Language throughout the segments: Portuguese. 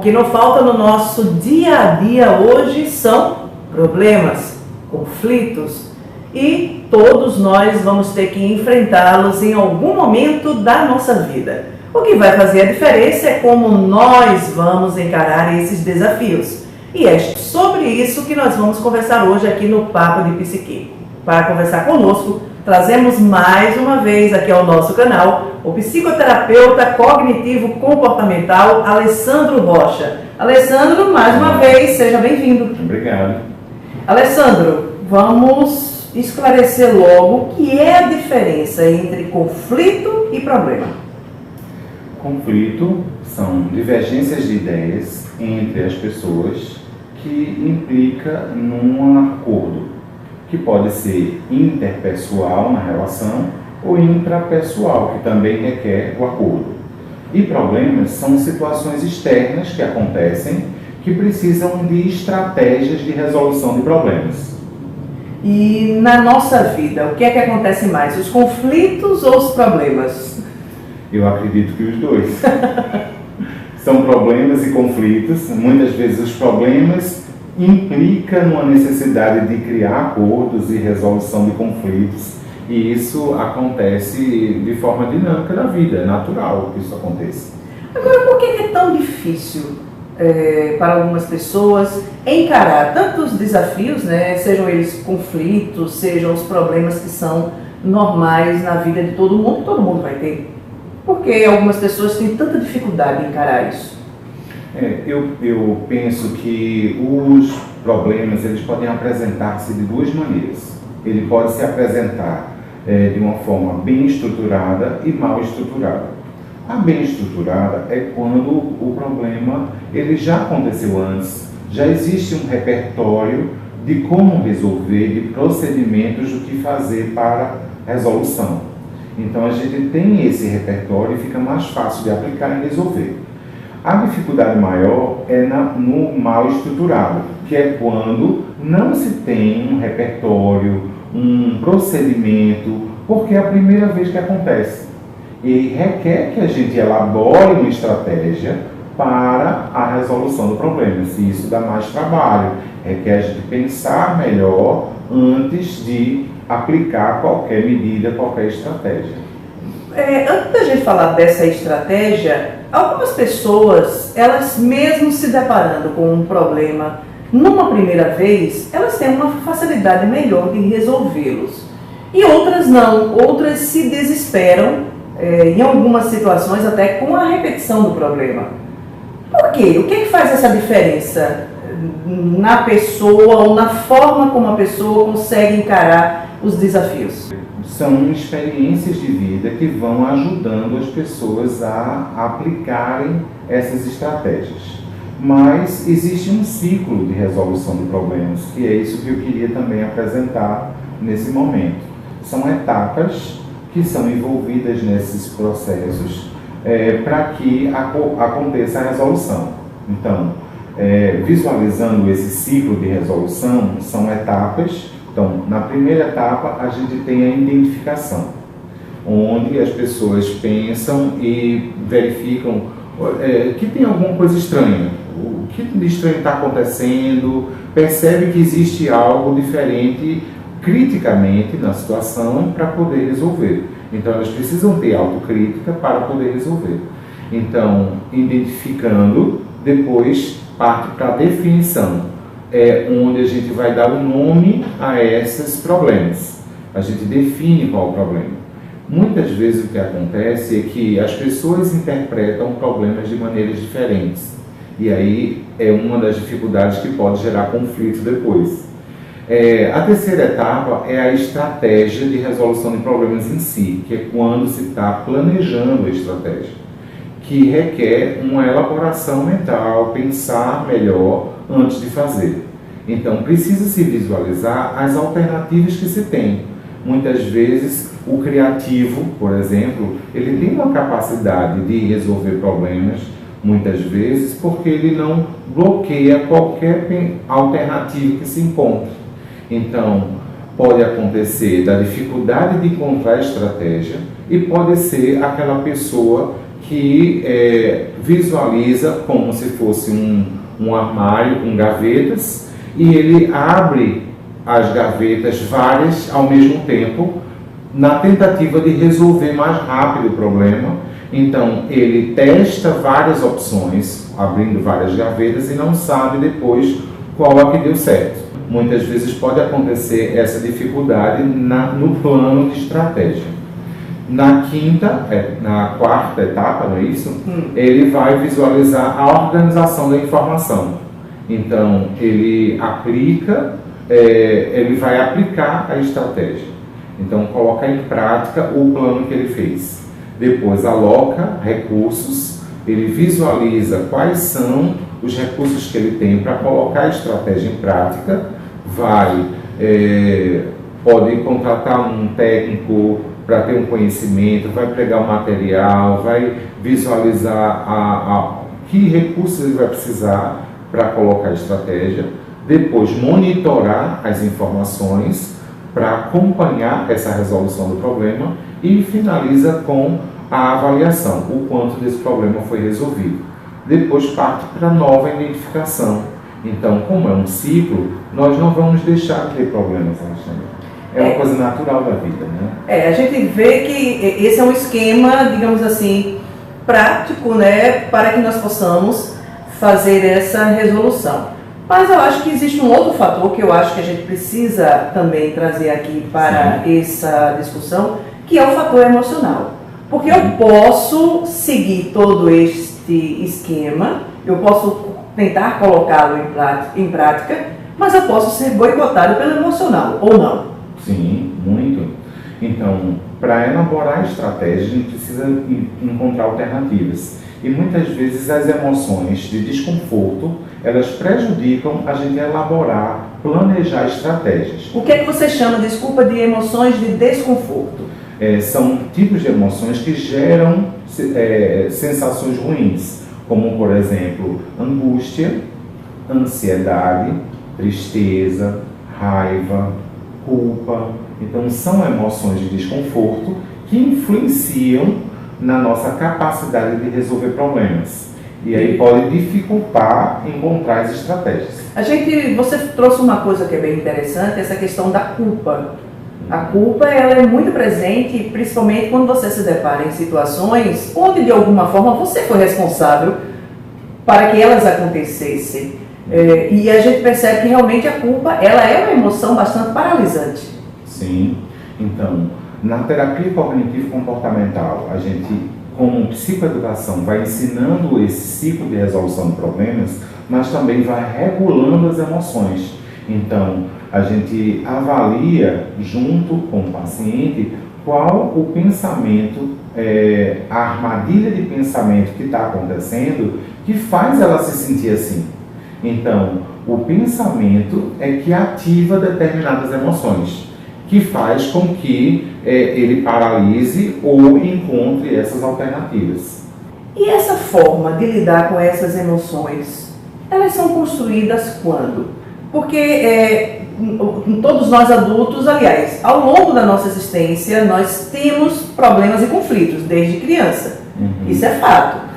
que não falta no nosso dia a dia hoje são problemas, conflitos, e todos nós vamos ter que enfrentá-los em algum momento da nossa vida. O que vai fazer a diferença é como nós vamos encarar esses desafios. E é sobre isso que nós vamos conversar hoje aqui no Papo de Psique. Para conversar conosco, trazemos mais uma vez aqui ao nosso canal o psicoterapeuta cognitivo-comportamental Alessandro Rocha. Alessandro, mais uma vez, seja bem-vindo. Obrigado. Alessandro, vamos esclarecer logo o que é a diferença entre conflito e problema. Conflito são divergências de ideias entre as pessoas que implica num acordo, que pode ser interpessoal na relação ou intrapessoal, que também requer o acordo. E problemas são situações externas que acontecem que precisam de estratégias de resolução de problemas. E na nossa vida, o que é que acontece mais, os conflitos ou os problemas? Eu acredito que os dois. São problemas e conflitos. Muitas vezes os problemas implicam numa necessidade de criar acordos e resolução de conflitos. E isso acontece de forma dinâmica na vida, é natural que isso aconteça. Agora, por que é tão difícil para algumas pessoas encarar tantos desafios, né, sejam eles conflitos, sejam os problemas que são normais na vida de todo mundo vai ter? Por que algumas pessoas têm tanta dificuldade em encarar isso? Eu penso que os problemas eles podem apresentar-se de duas maneiras. Ele pode se apresentar de uma forma bem estruturada e mal estruturada. A bem estruturada é quando o problema ele já aconteceu antes, já existe um repertório de como resolver, de procedimentos do que fazer para resolução. Então a gente tem esse repertório e fica mais fácil de aplicar e resolver. A dificuldade maior é no mal estruturado, que é quando não se tem um repertório, um procedimento, porque é a primeira vez que acontece. E requer que a gente elabore uma estratégia para a resolução do problema. Se isso dá mais trabalho, requer a gente pensar melhor antes de aplicar qualquer medida, qualquer estratégia. Antes da gente falar dessa estratégia, algumas pessoas, elas mesmo se deparando com um problema numa primeira vez, elas têm uma facilidade melhor de resolvê-los. E outras não, outras se desesperam, em algumas situações até com a repetição do problema. Por quê? O que faz essa diferença na pessoa ou na forma como a pessoa consegue encarar os desafios? São experiências de vida que vão ajudando as pessoas a aplicarem essas estratégias. Mas existe um ciclo de resolução de problemas, que é isso que eu queria também apresentar nesse momento. São etapas que são envolvidas nesses processos para que aconteça a resolução. Então, visualizando esse ciclo de resolução, são etapas. Então, na primeira etapa, a gente tem a identificação, onde as pessoas pensam e verificam que tem alguma coisa estranha. O que de estranho está acontecendo, percebe que existe algo diferente criticamente na situação para poder resolver. Então, elas precisam ter autocrítica para poder resolver. Então, identificando, depois parte para a definição. Onde a gente vai dar um nome a esses problemas. A gente define qual é o problema. Muitas vezes o que acontece é que as pessoas interpretam problemas de maneiras diferentes. E aí é uma das dificuldades que pode gerar conflito depois. A terceira etapa é a estratégia de resolução de problemas em si, que é quando se está planejando a estratégia, que requer uma elaboração mental, pensar melhor antes de fazer. Então, precisa se visualizar as alternativas que se tem. Muitas vezes, o criativo, por exemplo, ele tem uma capacidade de resolver problemas, muitas vezes, porque ele não bloqueia qualquer alternativa que se encontre. Então, pode acontecer da dificuldade de encontrar estratégia e pode ser aquela pessoa que visualiza como se fosse um armário com gavetas, e ele abre as gavetas várias ao mesmo tempo, na tentativa de resolver mais rápido o problema. Então ele testa várias opções, abrindo várias gavetas, e não sabe depois qual a que deu certo. Muitas vezes pode acontecer essa dificuldade no plano de estratégia. Na quarta etapa, não é isso? Ele vai visualizar a organização da informação. Então ele vai aplicar a estratégia. Então coloca em prática o plano que ele fez. Depois aloca recursos, ele visualiza quais são os recursos que ele tem para colocar a estratégia em prática, pode contratar um técnico para ter um conhecimento, vai pegar o material, vai visualizar que recursos ele vai precisar para colocar a estratégia, depois monitorar as informações para acompanhar essa resolução do problema e finaliza com a avaliação, o quanto desse problema foi resolvido. Depois parte para a nova identificação. Então, como é um ciclo, nós não vamos deixar de ter problemas, Alexandre. É uma coisa natural da vida, né? A gente vê que esse é um esquema, digamos assim, prático, né, para que nós possamos fazer essa resolução. Mas eu acho que existe um outro fator que eu acho que a gente precisa também trazer aqui para essa discussão, que é o fator emocional. Porque eu posso seguir todo este esquema, eu posso tentar colocá-lo em prática, mas eu posso ser boicotado pelo emocional, ou não? Sim, muito. Então, para elaborar a estratégia, a gente precisa encontrar alternativas. E muitas vezes as emoções de desconforto, elas prejudicam a gente elaborar, planejar estratégias. O que é que você chama, desculpa, de emoções de desconforto? São tipos de emoções que geram sensações ruins, como, por exemplo, angústia, ansiedade, tristeza, raiva, culpa. Então, são emoções de desconforto que influenciam na nossa capacidade de resolver problemas. E aí pode dificultar encontrar as estratégias. Você trouxe uma coisa que é bem interessante, essa questão da culpa. A culpa, ela é muito presente, principalmente quando você se depara em situações onde, de alguma forma, você foi responsável para que elas acontecessem. E a gente percebe que realmente a culpa, ela é uma emoção bastante paralisante. Sim. Então, na terapia cognitivo-comportamental, a gente, como psicoeducação, vai ensinando esse ciclo de resolução de problemas, mas também vai regulando as emoções. Então, a gente avalia junto com o paciente qual o pensamento, a armadilha de pensamento que está acontecendo, que faz ela se sentir assim. Então, o pensamento é que ativa determinadas emoções, que faz com que ele paralise ou encontre essas alternativas. E essa forma de lidar com essas emoções, elas são construídas quando? Porque todos nós adultos, aliás, ao longo da nossa existência, nós temos problemas e conflitos desde criança. Isso é fato.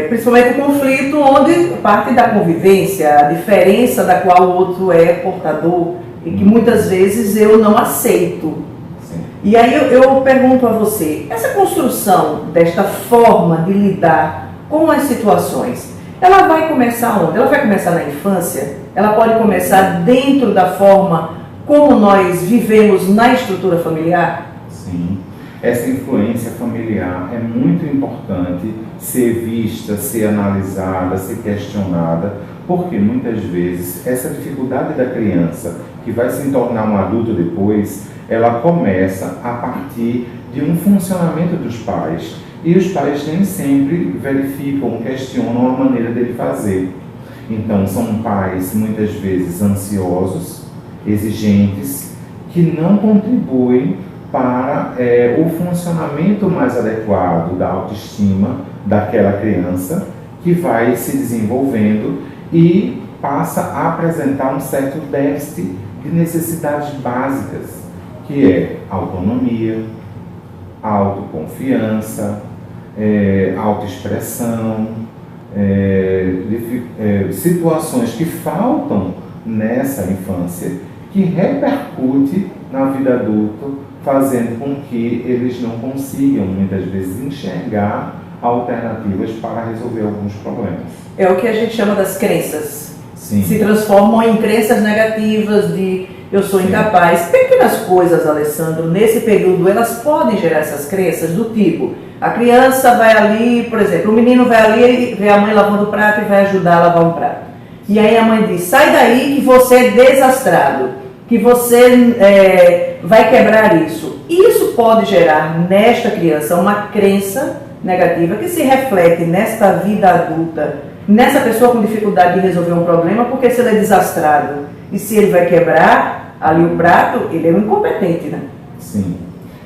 Principalmente o conflito onde parte da convivência, a diferença da qual o outro é portador e que muitas vezes eu não aceito. Sim. E aí eu pergunto a você, essa construção desta forma de lidar com as situações, ela vai começar onde? Ela vai começar na infância? Ela pode começar dentro da forma como nós vivemos na estrutura familiar? Sim. Essa influência familiar é muito importante ser vista, ser analisada, ser questionada, porque muitas vezes essa dificuldade da criança, que vai se tornar um adulto depois, ela começa a partir de um funcionamento dos pais. E os pais nem sempre verificam, questionam a maneira dele fazer. Então, são pais muitas vezes ansiosos, exigentes, que não contribuem para o funcionamento mais adequado da autoestima daquela criança, que vai se desenvolvendo e passa a apresentar um certo déficit de necessidades básicas, que é autonomia, autoconfiança, autoexpressão, situações que faltam nessa infância, que repercute na vida adulta, fazendo com que eles não consigam, muitas vezes, enxergar alternativas para resolver alguns problemas. É o que a gente chama das crenças. Sim. Se transformam em crenças negativas de eu sou Sim. incapaz. Pequenas coisas, Alessandro, nesse período, elas podem gerar essas crenças do tipo, a criança vai ali, por exemplo, o menino vai ali e vê a mãe lavando o prato e vai ajudar a lavar um prato. E aí a mãe diz, sai daí que você é desastrado, que você vai quebrar isso. Isso pode gerar nesta criança uma crença negativa que se reflete nesta vida adulta, nessa pessoa com dificuldade de resolver um problema, porque se ele é desastrado e se ele vai quebrar ali o prato, ele é um incompetente, né? Sim.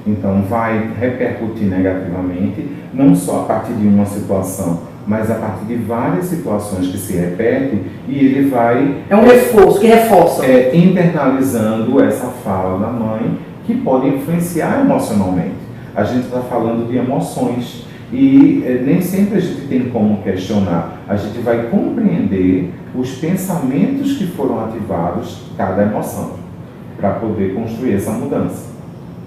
Então vai repercutir negativamente, não só a partir de uma situação, mas a partir de várias situações que se repetem, e ele vai... É um reforço, que reforça. Internalizando essa fala da mãe, que pode influenciar emocionalmente. A gente está falando de emoções, e nem sempre a gente tem como questionar. A gente vai compreender os pensamentos que foram ativados, cada emoção, para poder construir essa mudança.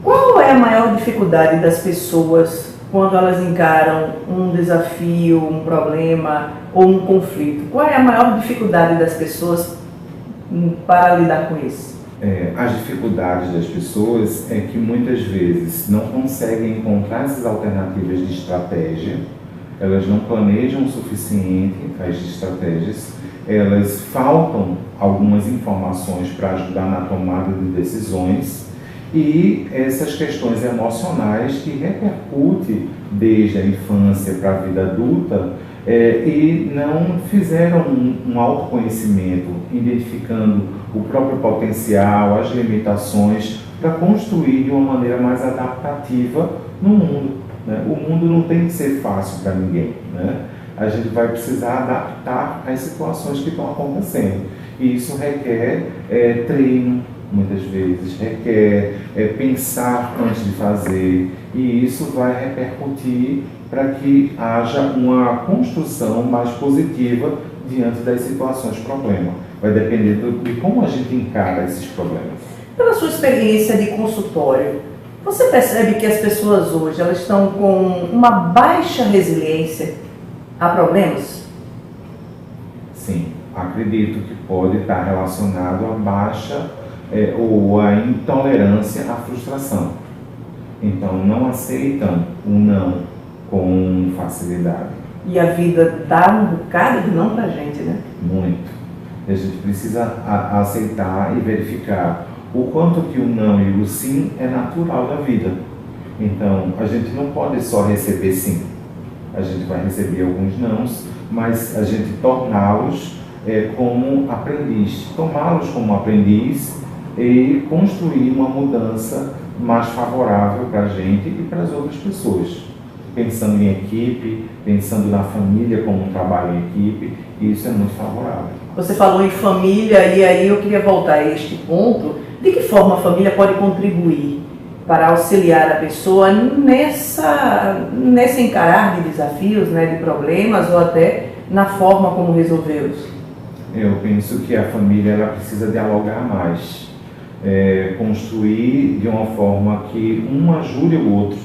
Qual é a maior dificuldade das pessoas quando elas encaram um desafio, um problema ou um conflito? Qual é a maior dificuldade das pessoas para lidar com isso? As dificuldades das pessoas é que muitas vezes não conseguem encontrar essas alternativas de estratégia, elas não planejam o suficiente as estratégias, elas faltam algumas informações para ajudar na tomada de decisões, e essas questões emocionais que repercutem desde a infância para a vida adulta e não fizeram um autoconhecimento, identificando o próprio potencial, as limitações, para construir de uma maneira mais adaptativa no mundo, né? O mundo não tem que ser fácil para ninguém, né? A gente vai precisar adaptar às situações que estão acontecendo, e isso requer treino, muitas vezes, requer pensar antes de fazer, e isso vai repercutir para que haja uma construção mais positiva diante das situações problema. Vai depender de como a gente encara esses problemas. Pela sua experiência de consultório, você percebe que as pessoas hoje elas estão com uma baixa resiliência a problemas? Sim, acredito que pode estar relacionado à baixa ou à intolerância à frustração. Então, não aceitam o não com facilidade. E a vida dá um bocado de não pra gente, né? Muito. A gente precisa aceitar e verificar o quanto que o não e o sim é natural da vida. Então, a gente não pode só receber sim. A gente vai receber alguns nãos, mas a gente torná-los como aprendiz, tomá-los como aprendiz e construir uma mudança mais favorável para a gente e para as outras pessoas. Pensando em equipe, pensando na família como um trabalho em equipe, e isso é muito favorável. Você falou em família e aí eu queria voltar a este ponto. De que forma a família pode contribuir para auxiliar a pessoa nesse encarar de desafios, né, de problemas ou até na forma como resolvê-los? Eu penso que a família ela precisa dialogar mais, construir de uma forma que um ajude o outro,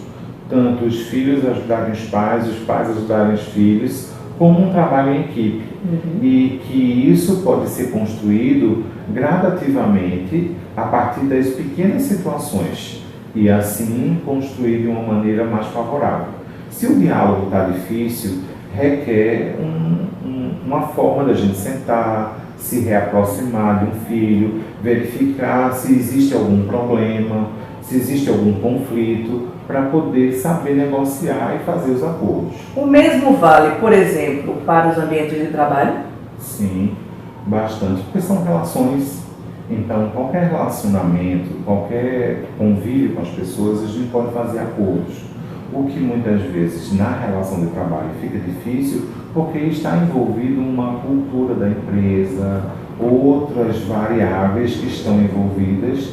tanto os filhos ajudarem os pais ajudarem os filhos, como um trabalho em equipe. Uhum. E que isso pode ser construído gradativamente a partir das pequenas situações e assim construir de uma maneira mais favorável. Se o diálogo está difícil, requer uma forma da gente sentar, se reaproximar de um filho, verificar se existe algum problema, se existe algum conflito, para poder saber negociar e fazer os acordos. O mesmo vale, por exemplo, para os ambientes de trabalho? Sim, bastante, porque são relações. Então, qualquer relacionamento, qualquer convívio com as pessoas, a gente pode fazer acordos. O que muitas vezes na relação de trabalho fica difícil porque está envolvido uma cultura da empresa, outras variáveis que estão envolvidas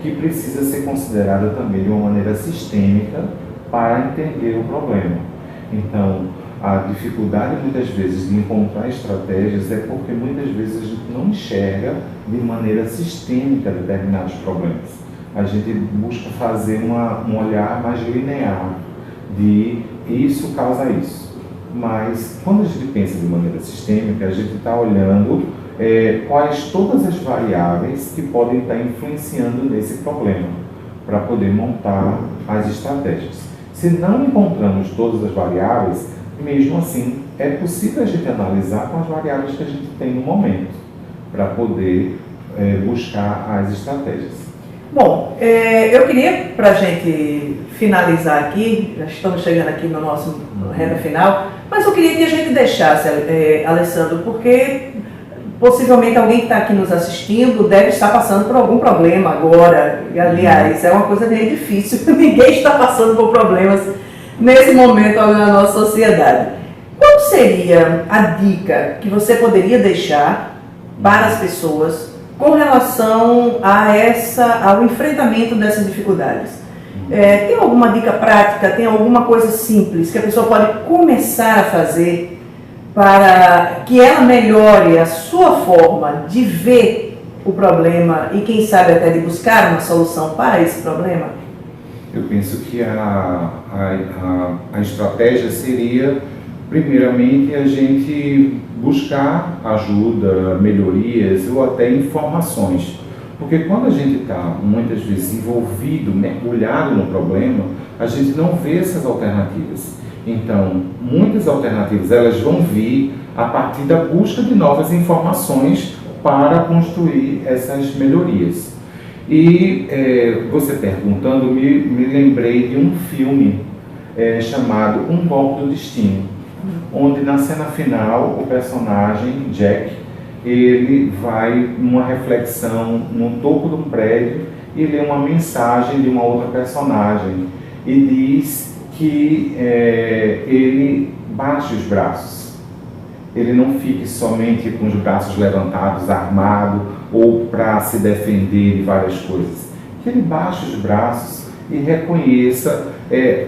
que precisa ser considerada também de uma maneira sistêmica para entender o problema. Então, a dificuldade muitas vezes de encontrar estratégias é porque muitas vezes a gente não enxerga de maneira sistêmica determinados problemas. A gente busca fazer um olhar mais linear de isso causa isso. Mas quando a gente pensa de maneira sistêmica, a gente está olhando quais todas as variáveis que podem estar influenciando nesse problema para poder montar as estratégias. Se não encontramos todas as variáveis, mesmo assim, é possível a gente analisar com as variáveis que a gente tem no momento, para poder buscar as estratégias. Bom, eu queria, para a gente finalizar aqui, já estamos chegando aqui no nosso reta final, mas eu queria que a gente deixasse, Alessandro, porque possivelmente alguém que está aqui nos assistindo deve estar passando por algum problema agora. E, aliás, é uma coisa bem difícil, ninguém está passando por problemas nesse momento na nossa sociedade. Qual seria a dica que você poderia deixar para as pessoas com relação ao enfrentamento dessas dificuldades? Tem alguma dica prática, tem alguma coisa simples que a pessoa pode começar a fazer para que ela melhore a sua forma de ver o problema e, quem sabe, até de buscar uma solução para esse problema? Eu penso que a estratégia seria, primeiramente, a gente buscar ajuda, melhorias ou até informações. Porque quando a gente está, muitas vezes, envolvido, mergulhado no problema, a gente não vê essas alternativas. Então, muitas alternativas elas vão vir a partir da busca de novas informações para construir essas melhorias. E você perguntando, me lembrei de um filme chamado Um Golpe do Destino, onde na cena final o personagem Jack, ele vai numa reflexão no topo de um prédio e lê uma mensagem de uma outra personagem e diz que ele baixe os braços, ele não fique somente com os braços levantados, armado ou para se defender de várias coisas, que ele baixe os braços e reconheça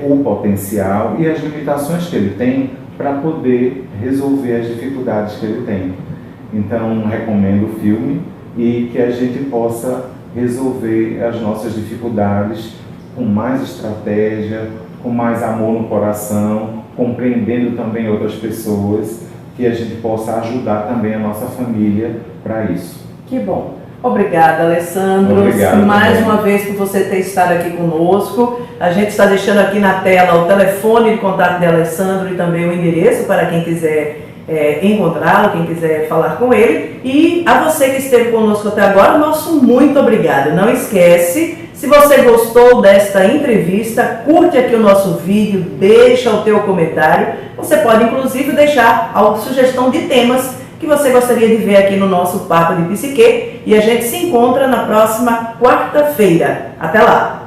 o potencial e as limitações que ele tem para poder resolver as dificuldades que ele tem. Então, recomendo o filme e que a gente possa resolver as nossas dificuldades com mais estratégia, com mais amor no coração, compreendendo também outras pessoas, que a gente possa ajudar também a nossa família para isso. Que bom. Obrigada, Alessandro. Obrigado, mais uma vez por você ter estado aqui conosco. A gente está deixando aqui na tela o telefone de contato de Alessandro e também o endereço para quem quiser encontrá-lo, quem quiser falar com ele. E a você que esteve conosco até agora, nosso muito obrigado. Não esquece, se você gostou desta entrevista, curte aqui o nosso vídeo, deixa o teu comentário. Você pode inclusive deixar a sugestão de temas que você gostaria de ver aqui no nosso Papo de Psique. E a gente se encontra na próxima quarta-feira. Até lá!